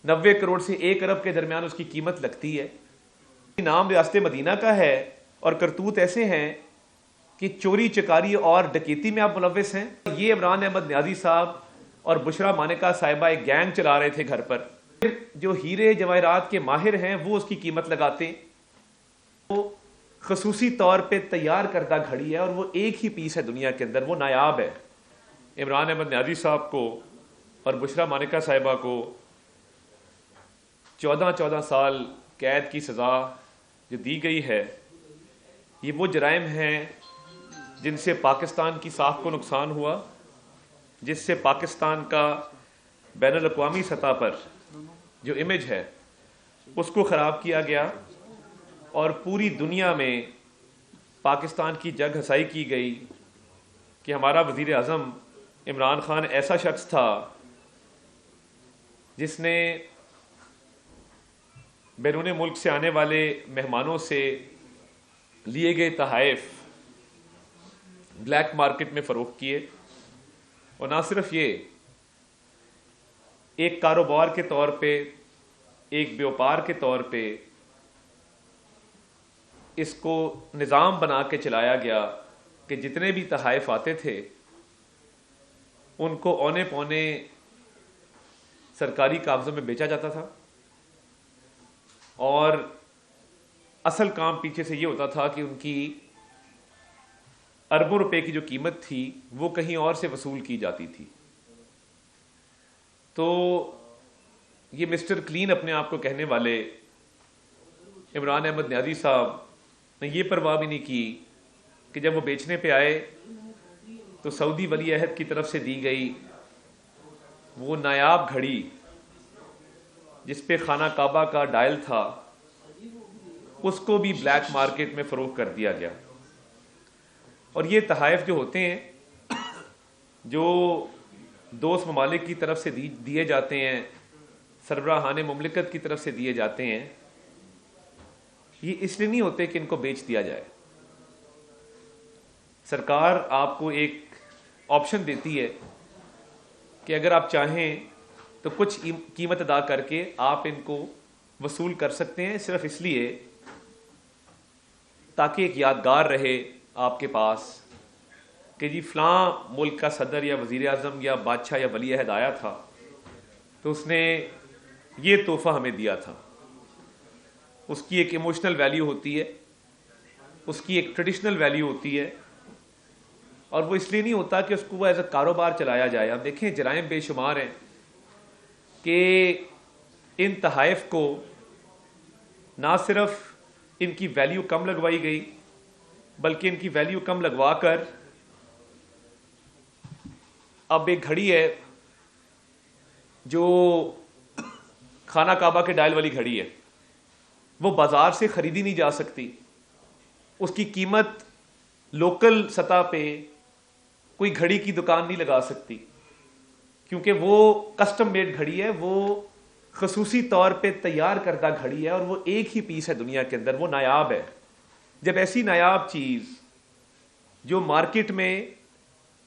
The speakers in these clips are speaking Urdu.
90 کروڑ سے 1 ارب کے درمیان اس کی قیمت لگتی ہے. نام ریاست مدینہ کا ہے اور کرتوت ایسے ہیں کہ چوری چکاری اور ڈکیتی میں آپ ملوث ہیں. یہ عمران احمد نیازی صاحب اور بشرا مانیکا صاحبہ ایک گینگ چلا رہے تھے گھر پر. جو ہیرے جواہرات کے ماہر ہیں وہ اس کی قیمت لگاتے ہیں. وہ خصوصی طور پہ تیار کردہ گھڑی ہے اور وہ ایک ہی پیس ہے دنیا کے اندر, وہ نایاب ہے. عمران احمد نیازی صاحب کو اور بشرا مانیکا صاحبہ کو 14 سال قید کی سزا جو دی گئی ہے, یہ وہ جرائم ہیں جن سے پاکستان کی ساکھ کو نقصان ہوا, جس سے پاکستان کا بین الاقوامی سطح پر جو امیج ہے اس کو خراب کیا گیا اور پوری دنیا میں پاکستان کی جگ ہنسائی کی گئی کہ ہمارا وزیر اعظم عمران خان ایسا شخص تھا جس نے بیرون ملک سے آنے والے مہمانوں سے لیے گئے تحائف بلیک مارکیٹ میں فروخت کیے. اور نہ صرف یہ, ایک کاروبار کے طور پہ, ایک بیوپار کے طور پہ اس کو نظام بنا کے چلایا گیا کہ جتنے بھی تحائف آتے تھے ان کو اونے پونے سرکاری قابضوں میں بیچا جاتا تھا. اور اصل کام پیچھے سے یہ ہوتا تھا کہ ان کی اربوں روپے کی جو قیمت تھی وہ کہیں اور سے وصول کی جاتی تھی. تو یہ مسٹر کلین اپنے آپ کو کہنے والے عمران احمد نیازی صاحب نے یہ پرواہ بھی نہیں کی کہ جب وہ بیچنے پہ آئے تو سعودی ولی عہد کی طرف سے دی گئی وہ نایاب گھڑی جس پہ خانہ کعبہ کا ڈائل تھا اس کو بھی بلیک مارکیٹ میں فروخت کر دیا گیا. اور یہ تحائف جو ہوتے ہیں جو دوست ممالک کی طرف سے دیے جاتے ہیں, سربراہان مملکت کی طرف سے دیے جاتے ہیں, یہ اس لیے نہیں ہوتے کہ ان کو بیچ دیا جائے. سرکار آپ کو ایک آپشن دیتی ہے کہ اگر آپ چاہیں تو کچھ قیمت ادا کر کے آپ ان کو وصول کر سکتے ہیں, صرف اس لیے تاکہ ایک یادگار رہے آپ کے پاس کہ جی فلاں ملک کا صدر یا وزیر اعظم یا بادشاہ یا ولی عہد آیا تھا تو اس نے یہ تحفہ ہمیں دیا تھا. اس کی ایک ایموشنل ویلیو ہوتی ہے, اس کی ایک ٹریڈیشنل ویلیو ہوتی ہے, اور وہ اس لیے نہیں ہوتا کہ اس کو وہ ایز اے کاروبار چلایا جائے. آپ دیکھیں جرائم بے شمار ہیں کہ ان تحائف کو نہ صرف ان کی ویلیو کم لگوائی گئی بلکہ ان کی ویلیو کم لگوا کر اب ایک گھڑی ہے جو خانہ کعبہ کے ڈائل والی گھڑی ہے, وہ بازار سے خریدی نہیں جا سکتی. اس کی قیمت لوکل سطح پہ کوئی گھڑی کی دکان نہیں لگا سکتی کیونکہ وہ کسٹم میڈ گھڑی ہے, وہ خصوصی طور پہ تیار کردہ گھڑی ہے اور وہ ایک ہی پیس ہے دنیا کے اندر, وہ نایاب ہے. جب ایسی نایاب چیز جو مارکیٹ میں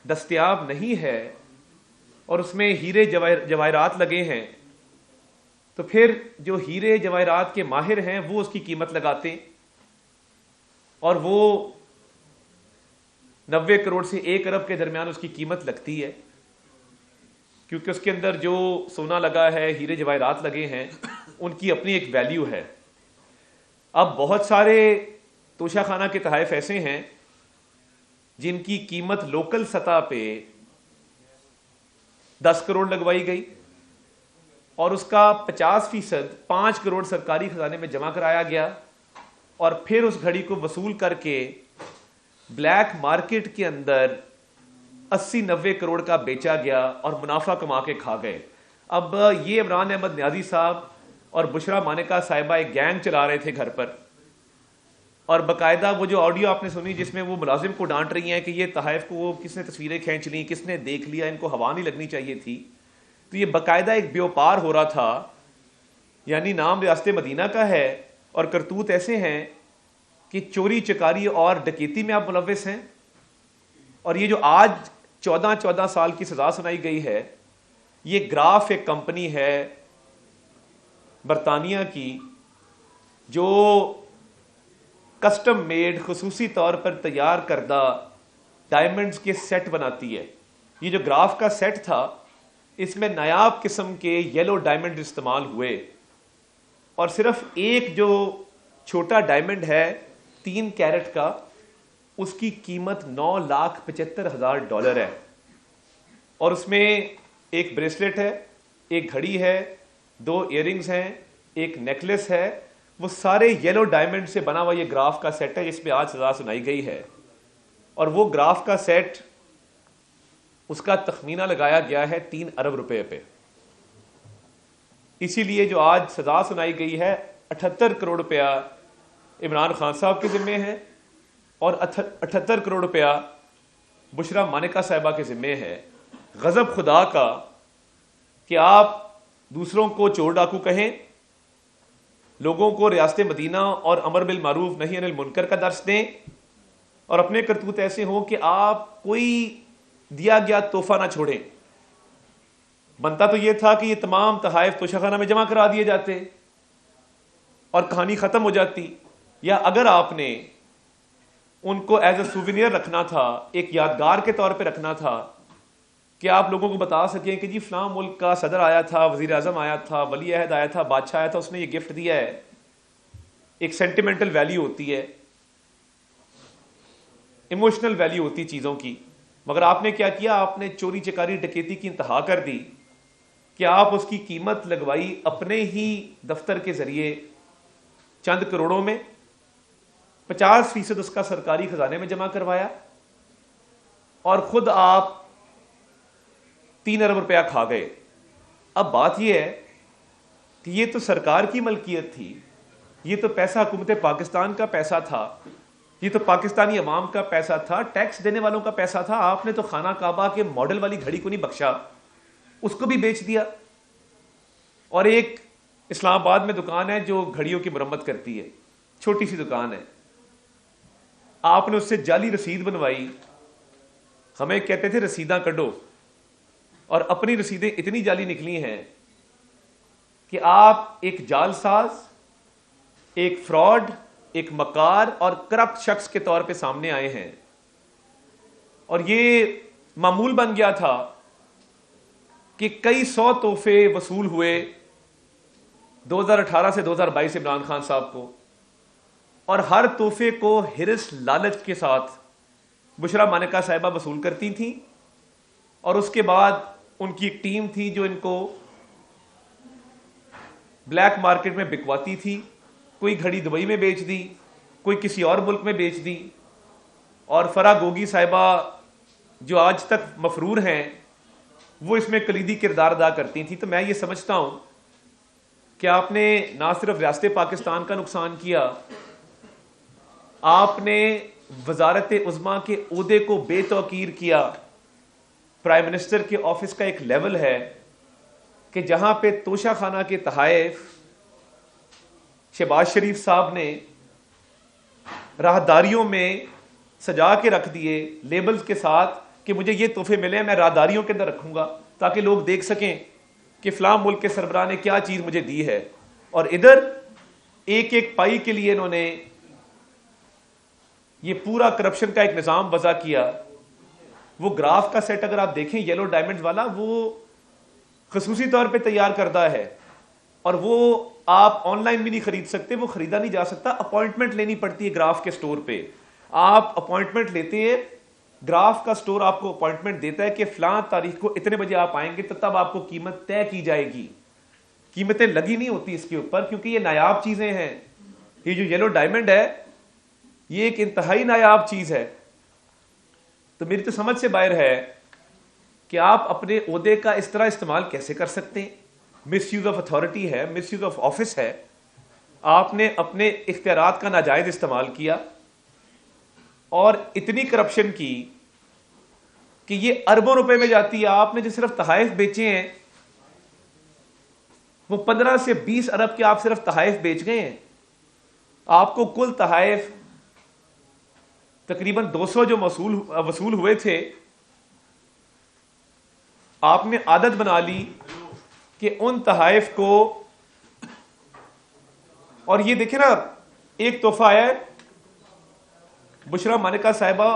دستیاب نہیں ہے اور اس میں ہیرے جواہرات لگے ہیں تو پھر جو ہیرے جواہرات کے ماہر ہیں وہ اس کی قیمت لگاتے ہیں اور وہ 90 کروڑ سے 1 ارب کے درمیان اس کی قیمت لگتی ہے کیونکہ اس کے اندر جو سونا لگا ہے, ہیرے جواہرات لگے ہیں, ان کی اپنی ایک ویلیو ہے. اب بہت سارے توشہ خانہ کے تحائف ایسے ہیں جن کی قیمت لوکل سطح پہ 10 کروڑ لگوائی گئی اور اس کا 50% 5 کروڑ سرکاری خزانے میں جمع کرایا گیا اور پھر اس گھڑی کو وصول کر کے بلیک مارکیٹ کے اندر 80-90 کروڑ کا بیچا گیا اور منافع کما کے کھا گئے. اب یہ عمران احمد نیازی صاحب اور بشرا مانیکا صاحبہ ایک گینگ چلا رہے تھے گھر پر, اور باقاعدہ وہ جو آڈیو آپ نے سنی جس میں وہ ملازم کو ڈانٹ رہی ہیں کہ یہ تحائف کو کس نے تصویریں کھینچ لیں, کس نے دیکھ لیا, ان کو ہوا نہیں لگنی چاہیے تھی, تو یہ باقاعدہ ایک بیوپار ہو رہا تھا. یعنی نام ریاست مدینہ کا ہے اور کرتوت ایسے ہیں کہ چوری چکاری اور ڈکیتی میں آپ ملوث ہیں. اور یہ جو آج 14 سال کی سزا سنائی گئی ہے, یہ گراف ایک کمپنی ہے برطانیہ کی جو کسٹم میڈ خصوصی طور پر تیار کردہ ڈائمنڈز کے سیٹ بناتی ہے. یہ جو گراف کا سیٹ تھا اس میں نایاب قسم کے یلو ڈائمنڈ استعمال ہوئے, اور صرف ایک جو چھوٹا ڈائمنڈ ہے 3 کیرٹ کا, اس کی قیمت $9,75,000 ہے, اور اس میں ایک بریسلٹ ہے, ایک گھڑی ہے, 2 ایئر رنگز ہیں, ایک نیکلس ہے. وہ سارے یلو ڈائمنڈ سے بنا ہوا یہ گراف کا سیٹ ہے جس پہ آج سزا سنائی گئی ہے. اور وہ گراف کا سیٹ اس کا تخمینہ لگایا گیا ہے 3 ارب روپے پہ. اسی لیے جو آج سزا سنائی گئی ہے 78 کروڑ روپیہ عمران خان صاحب کے ذمے ہے, اور 78 کروڑ روپیہ بشرا مانکا صاحبہ کے ذمے ہے. غضب خدا کا کہ آپ دوسروں کو چور ڈاکو کہیں, لوگوں کو ریاست مدینہ اور امر بالمعروف نہی عن المنکر کا درس دیں, اور اپنے کرتوت ایسے ہوں کہ آپ کوئی دیا گیا تحفہ نہ چھوڑیں. بنتا تو یہ تھا کہ یہ تمام تحائف توشہ خانہ میں جمع کرا دیے جاتے اور کہانی ختم ہو جاتی, یا اگر آپ نے ان کو ایز اے سووینئر رکھنا تھا, ایک یادگار کے طور پہ رکھنا تھا کہ آپ لوگوں کو بتا سکیں کہ جی فلاں ملک کا صدر آیا تھا, وزیر اعظم آیا تھا, ولی عہد آیا تھا, بادشاہ آیا تھا, اس نے یہ گفٹ دیا ہے. ایک سینٹیمنٹل ویلیو ہوتی ہے, ایموشنل ویلیو ہوتی چیزوں کی. مگر آپ نے کیا کیا, آپ نے چوری چکاری ڈکیتی کی انتہا کر دی کہ آپ اس کی قیمت لگوائی اپنے ہی دفتر کے ذریعے چند کروڑوں میں, 50% اس کا سرکاری خزانے میں جمع کروایا, اور خود آپ 3 ارب روپیہ کھا گئے. اب بات یہ ہے کہ یہ تو سرکار کی ملکیت تھی, یہ تو پیسہ حکومت پاکستان کا پیسہ تھا, یہ تو پاکستانی عوام کا پیسہ تھا, ٹیکس دینے والوں کا پیسہ تھا. آپ نے تو خانہ کعبہ کے ماڈل والی گھڑی کو نہیں بخشا, اس کو بھی بیچ دیا. اور ایک اسلام آباد میں دکان ہے جو گھڑیوں کی مرمت کرتی ہے, چھوٹی سی دکان ہے, آپ نے اس سے جعلی رسید بنوائی. ہمیں کہتے تھے رسیداں کڈو, اور اپنی رسیدیں اتنی جعلی نکلی ہیں کہ آپ ایک جال ساز, ایک فراڈ, ایک مکار اور کرپٹ شخص کے طور پہ سامنے آئے ہیں. اور یہ معمول بن گیا تھا کہ کئی 100 تحفے وصول ہوئے 2018 سے 2022 عمران خان صاحب کو, اور ہر تحفے کو ہرس لالچ کے ساتھ بشرا مانکا صاحبہ وصول کرتی تھیں, اور اس کے بعد ان کی ایک ٹیم تھی جو ان کو بلیک مارکیٹ میں بکواتی تھی. کوئی گھڑی دبئی میں بیچ دی, کوئی کسی اور ملک میں بیچ دی, اور فرح گوگی صاحبہ جو آج تک مفرور ہیں وہ اس میں کلیدی کردار ادا کرتی تھیں. تو میں یہ سمجھتا ہوں کہ آپ نے نہ صرف ریاست پاکستان کا نقصان کیا, آپ نے وزارت عظمیٰ کے عہدے کو بے توقیر کیا. پرائم منسٹر کے آفس کا ایک لیول ہے کہ جہاں پہ توشہ خانہ کے تحائف شہباز شریف صاحب نے راہداریوں میں سجا کے رکھ دیے لیبلز کے ساتھ کہ مجھے یہ تحفے ملے, میں راہداریوں کے اندر رکھوں گا تاکہ لوگ دیکھ سکیں کہ فلاں ملک کے سربراہ نے کیا چیز مجھے دی ہے. اور ادھر ایک ایک پائی کے لیے انہوں نے یہ پورا کرپشن کا ایک نظام وضع کیا. وہ گراف کا سیٹ اگر آپ دیکھیں یلو ڈائمنڈز والا, وہ خصوصی طور پہ تیار کردہ ہے, اور وہ آپ آن لائن بھی نہیں خرید سکتے, وہ خریدا نہیں جا سکتا, اپوائنٹمنٹ لینی پڑتی ہے گراف کے سٹور پہ. آپ اپوائنٹمنٹ لیتے ہیں, گراف کا سٹور آپ کو اپوائنٹمنٹ دیتا ہے کہ فلاں تاریخ کو اتنے بجے آپ آئیں گے تو تب آپ کو قیمت طے کی جائے گی. قیمتیں لگی نہیں ہوتی اس کے اوپر, کیونکہ یہ نایاب چیزیں ہیں. یہ جو یلو ڈائمنڈ ہے یہ ایک انتہائی نایاب چیز ہے. تو میری تو سمجھ سے باہر ہے کہ آپ اپنے عہدے کا اس طرح استعمال کیسے کر سکتے ہیں. مس یوز آف اتھارٹی ہے, مس یوز آف آفس ہے. آپ نے اپنے اختیارات کا ناجائز استعمال کیا اور اتنی کرپشن کی کہ یہ اربوں روپے میں جاتی ہے. آپ نے جو صرف تحائف بیچے ہیں وہ 15 سے 20 ارب کے آپ صرف تحائف بیچ گئے ہیں. آپ کو کل تحائف تقریباً 200 جو وصول ہوئے تھے, آپ نے عادت بنا لی کہ ان تحائف کو اور یہ دیکھیں نا، ایک تحفہ آیا ہے، بشرا مانکا صاحبہ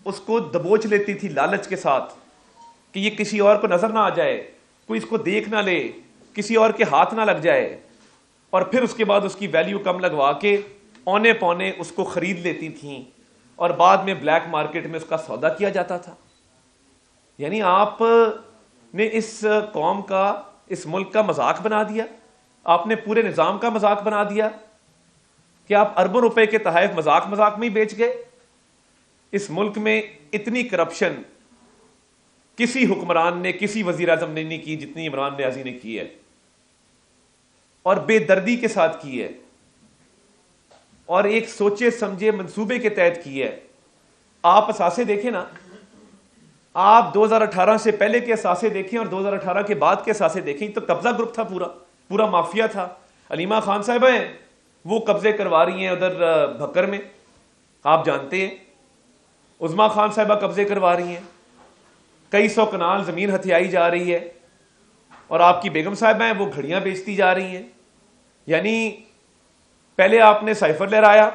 اس کو دبوچ لیتی تھی لالچ کے ساتھ کہ یہ کسی اور کو نظر نہ آ جائے، کوئی اس کو دیکھ نہ لے، کسی اور کے ہاتھ نہ لگ جائے، اور پھر اس کے بعد اس کی ویلیو کم لگوا کے اونے پونے اس کو خرید لیتی تھیں، اور بعد میں بلیک مارکیٹ میں اس کا سودا کیا جاتا تھا. یعنی آپ نے اس قوم کا، اس ملک کا مذاق بنا دیا، آپ نے پورے نظام کا مذاق بنا دیا کہ آپ اربوں روپے کے تحائف مذاق میں ہی بیچ گئے. اس ملک میں اتنی کرپشن کسی حکمران نے، کسی وزیر اعظم نے نہیں کی جتنی عمران نیازی نے کی ہے، اور بے دردی کے ساتھ کی ہے، اور ایک سوچے سمجھے منصوبے کے تحت کی ہے. آپ اثاثے دیکھیں نا، آپ 2018 سے پہلے کے اثاثے دیکھیں اور 2018 کے بعد کے اثاثے دیکھیں تو قبضہ گروپ تھا، پورا مافیا تھا. علیمہ خان صاحب ہیں، وہ قبضے کروا رہی ہیں ادھر بھکر میں، آپ جانتے ہیں. عظما خان صاحبہ قبضے کروا رہی ہیں، کئی سو کنال زمین ہتھیائی جا رہی ہے، اور آپ کی بیگم صاحبہ ہیں وہ گھڑیاں بیچتی جا رہی ہیں. یعنی پہلے آپ نے سائفر لہرایا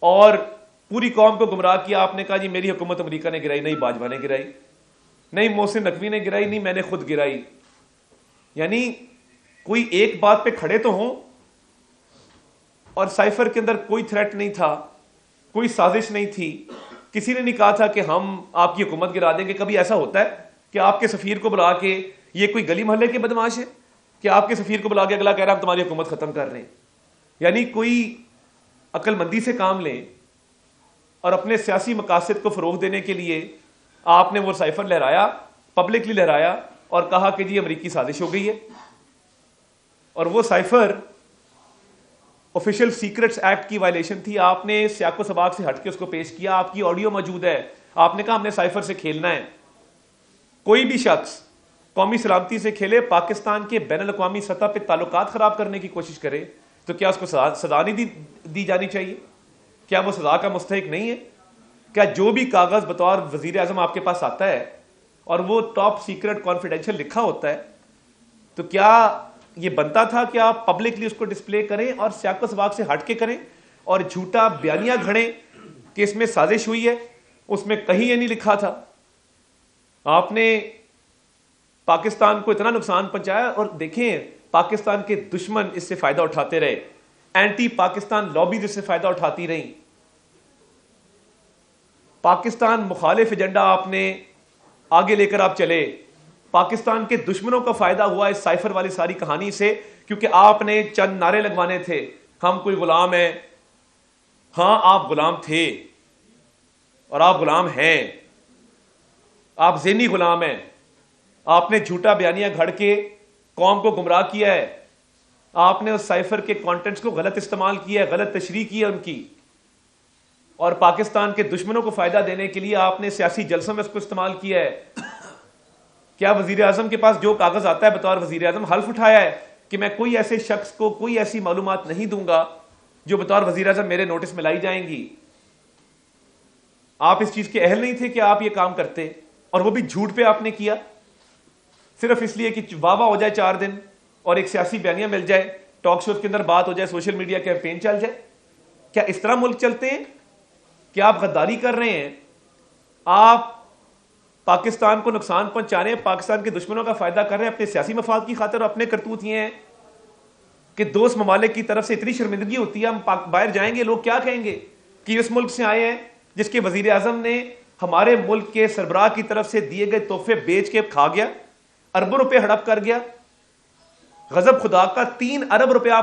اور پوری قوم کو گمراہ کیا. آپ نے کہا جی میری حکومت امریکہ نے گرائی، نہیں باجوہ نے گرائی، نہیں محسن نقوی نے گرائی، نہیں میں نے خود گرائی. یعنی کوئی ایک بات پہ کھڑے تو ہوں. اور سائفر کے اندر کوئی تھریٹ نہیں تھا، کوئی سازش نہیں تھی، کسی نے نہیں کہا تھا کہ ہم آپ کی حکومت گرا دیں گے. کبھی ایسا ہوتا ہے کہ آپ کے سفیر کو بلا کے، یہ کوئی گلی محلے کے بدماش ہے کہ آپ کے سفیر کو بلا کے اگلا کہہ رہا ہم تمہاری حکومت ختم کر رہے ہیں؟ یعنی کوئی عقل مندی سے کام لیں. اور اپنے سیاسی مقاصد کو فروغ دینے کے لیے آپ نے وہ سائفر لہرایا، پبلکلی لہرایا، اور کہا کہ جی امریکی سازش ہو گئی ہے. اور وہ سائفر آفیشل سیکرٹس ایکٹ کی وائلیشن تھی. آپ نے سیاق و سباق سے ہٹ کے اس کو پیش کیا، آپ کی آڈیو موجود ہے. آپ نے کہا ہم نے سائفر سے کھیلنا ہے. کوئی بھی شخص قومی سلامتی سے کھیلے، پاکستان کے بین الاقوامی سطح پہ تعلقات خراب کرنے کی کوشش کرے، تو کیا اس کو سزا نہیں دی جانی چاہیے؟ کیا وہ سزا کا مستحق نہیں ہے؟ کیا جو بھی کاغذ بطور وزیر اعظم آپ کے پاس آتا ہے اور وہ ٹاپ سیکرٹ کانفیڈینشیل لکھا ہوتا ہے، تو کیا یہ بنتا تھا کہ آپ پبلکلی اس کو ڈسپلے کریں اور سیاق و سباق سے ہٹ کے کریں اور جھوٹا بیانیہ گھڑیں کہ اس میں سازش ہوئی ہے؟ اس میں کہیں یہ نہیں لکھا تھا. آپ نے پاکستان کو اتنا نقصان پہنچایا، اور دیکھیں پاکستان کے دشمن اس سے فائدہ اٹھاتے رہے، اینٹی پاکستان لابیز اس سے فائدہ اٹھاتی رہیں. پاکستان مخالف ایجنڈا آپ نے آگے لے کر آپ چلے. پاکستان کے دشمنوں کا فائدہ ہوا اس سائفر والی ساری کہانی سے، کیونکہ آپ نے چند نعرے لگوانے تھے، ہم کوئی غلام ہیں. ہاں آپ غلام تھے اور آپ غلام ہیں، آپ ذہنی غلام ہیں. آپ نے جھوٹا بیانیہ گھڑ کے قوم کو گمراہ کیا ہے. آپ نے اس سائفر کے کانٹینٹس کو غلط استعمال کیا ہے، غلط تشریح کی ہے ان کی، اور پاکستان کے دشمنوں کو فائدہ دینے کے لیے آپ نے سیاسی جلسوں میں اس کو استعمال کیا ہے. کیا وزیر اعظم کے پاس جو کاغذ آتا ہے بطور وزیر اعظم حلف اٹھایا ہے کہ میں کوئی ایسے شخص کو کوئی ایسی معلومات نہیں دوں گا جو بطور وزیر اعظم میرے نوٹس میں لائی جائیں گی؟ آپ اس چیز کے اہل نہیں تھے کہ آپ یہ کام کرتے، اور وہ بھی جھوٹ پہ آپ نے کیا، صرف اس لیے کہ واہ واہ ہو جائے 4 دن اور ایک سیاسی بیانیہ مل جائے، ٹاک شوز کے اندر بات ہو جائے، سوشل میڈیا کیمپین چل جائے. کیا اس طرح ملک چلتے ہیں؟ کیا آپ غداری کر رہے ہیں؟ آپ پاکستان کو نقصان پہنچا رہے ہیں، پاکستان کے دشمنوں کا فائدہ کر رہے ہیں اپنے سیاسی مفاد کی خاطر. اور اپنے کرتوت یہ ہیں کہ دوست ممالک کی طرف سے اتنی شرمندگی ہوتی ہے، ہم باہر جائیں گے لوگ کیا کہیں گے کہ اس ملک سے آئے ہیں جس کے وزیر اعظم نے ہمارے ملک کے سربراہ کی طرف سے دیے گئے تحفے بیچ کے کھا گیا، اربوں روپے ہڑپ کر گیا. غضب خدا کا 3 ارب روپے